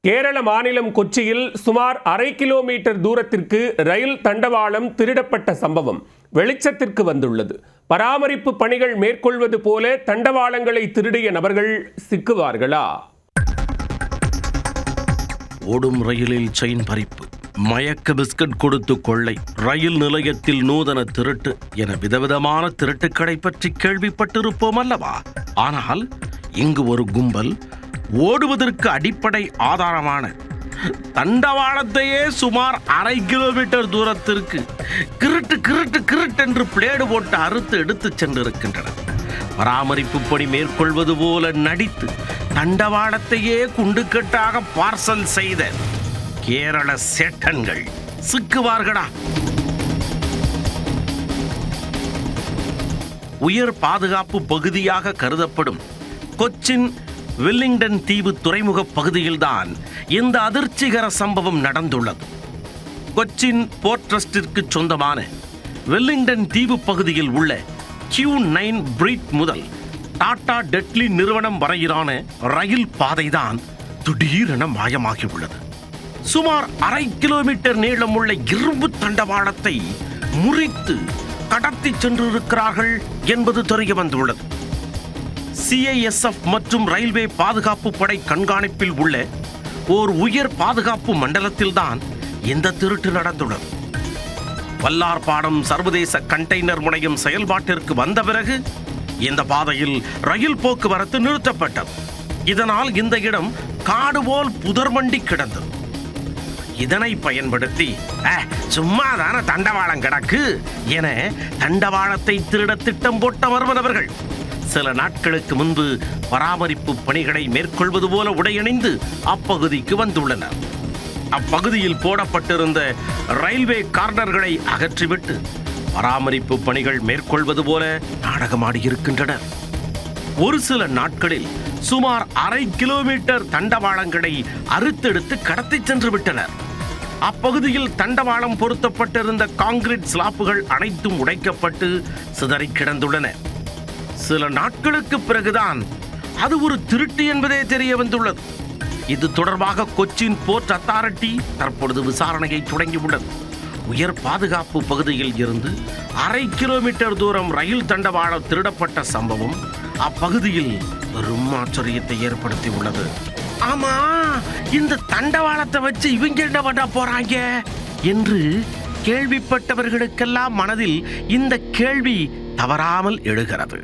கேரள மாநிலம் கொச்சியில் சுமார் 1/2 கிலோமீட்டர் தூரத்திற்கு ரயில் தண்டவாளம் திருடப்பட்ட சம்பவம் வெளிச்சத்திற்கு வந்துள்ளது. பராமரிப்பு பணிகள் மேற்கொள்வது போல தண்டவாளங்களை திருடிய நபர்கள் சிக்குவார்களா? ஓடும் ரயிலில் செயின் பறிப்பு, மயக்க பிஸ்கட் கொடுத்து கொள்ளை, ரயில் நிலையத்தில் நூதன திருட்டு என விதவிதமான திருட்டுக்கடை பற்றி கேள்விப்பட்டிருப்போம் அல்லவா? ஆனால் இங்கு ஒரு கும்பல் ஓடுவதற்கு அடிப்படை ஆதாரமான தண்டவாளத்தையே சுமார் 1/2 கிலோமீட்டர் தூரத்திற்கு கிருட்டு என்று பிளேடு போட்டு அறுத்து எடுத்துச் சென்றிருக்கின்றனர். பராமரிப்பு பணி மேற்கொள்வது போல நடித்து தண்டவாளத்தையே குண்டுக்கட்டாக பார்சல் செய்த கேரள சேட்டன்கள் சிக்குவார்களா? உயர் பாதுகாப்பு பகுதியாக கருதப்படும் கொச்சின் வெல்லிங்டன் தீவு துறைமுக பகுதியில்தான் இந்த அதிர்ச்சிகர சம்பவம் நடந்துள்ளது. கொச்சின் போர்ட் ட்ரஸ்டிற்கு சொந்தமான வெல்லிங்டன் தீவு பகுதியில் உள்ள Q9 பிரிட் முதல் டாடா டெட்லி நிறுவனம் வரையிலான ரயில் பாதைதான் திடீரென மாயமாகியுள்ளது. சுமார் 1/2 கிலோமீட்டர் நீளமுள்ள இரும்பு தண்டவாளத்தை முறித்து கடத்தி சென்றிருக்கிறார்கள் என்பது தெரிய வந்துள்ளது. CISF மற்றும் ரயில்வே பாதுகாப்பு படை கண்காணிப்பில் உள்ள ஓர் உயர் பாதுகாப்பு மண்டலத்தில்தான் இந்த திருட்டு நடந்துள்ளது. வல்லார்பாடம் சர்வதேச கண்டெய்னர் முனையம் செயல்பாட்டிற்கு வந்த பிறகு இந்த பாதையில் ரயில் போக்குவரத்து நிறுத்தப்பட்டது. இதனால் இந்த இடம் காடு போல் புதர்மண்டி கிடந்தது. இதனை பயன்படுத்தி சும்மாதான தண்டவாளம் கிடக்கு என தண்டவாளத்தை திருட திட்டம் போட்ட மர்மநபர்கள் சில நாட்களுக்கு முன்பு பராமரிப்பு பணிகளை மேற்கொள்வது போல உடையணிந்து அப்பகுதிக்கு வந்துள்ளனர். அப்பகுதியில் போடப்பட்டிருந்த ரயில்வே கார்னர்களை அகற்றிவிட்டு பராமரிப்பு பணிகள் மேற்கொள்வது போல நாடகமாடியிருக்கின்றனர். ஒரு சில நாட்களில் சுமார் 1/2 கிலோமீட்டர் தண்டவாளங்களை அறுத்தெடுத்து கடத்தி சென்று விட்டனர். அப்பகுதியில் தண்டவாளம் பொருத்தப்பட்டிருந்த கான்கிரீட் ஸ்லாப்புகள் அனைத்தும் உடைக்கப்பட்டு சிதறி கிடந்துள்ளன. சில நாட்களுக்கு பிறகுதான் அது ஒரு திருட்டு என்பதே தெரிய வந்துள்ளது. இது தொடர்பாக கொச்சின் போர்ட் அத்தாரிட்டி தற்பொழுது விசாரணையை தொடங்கியுள்ளது. உயர் பாதுகாப்பு பகுதியில் இருந்து 1/2 கிலோமீட்டர் தூரம் ரயில் தண்டவாளம் திருடப்பட்ட சம்பவம் அப்பகுதியில் பெரும் ஆச்சரியத்தை ஏற்படுத்தி உள்ளது. ஆமா, இந்த தண்டவாளத்தை வச்சு இவங்க என்ன பண்ண போறாங்க என்று கேள்விப்பட்டவர்களுக்கெல்லாம் மனதில் இந்த கேள்வி தவறாமல் எழுகிறது.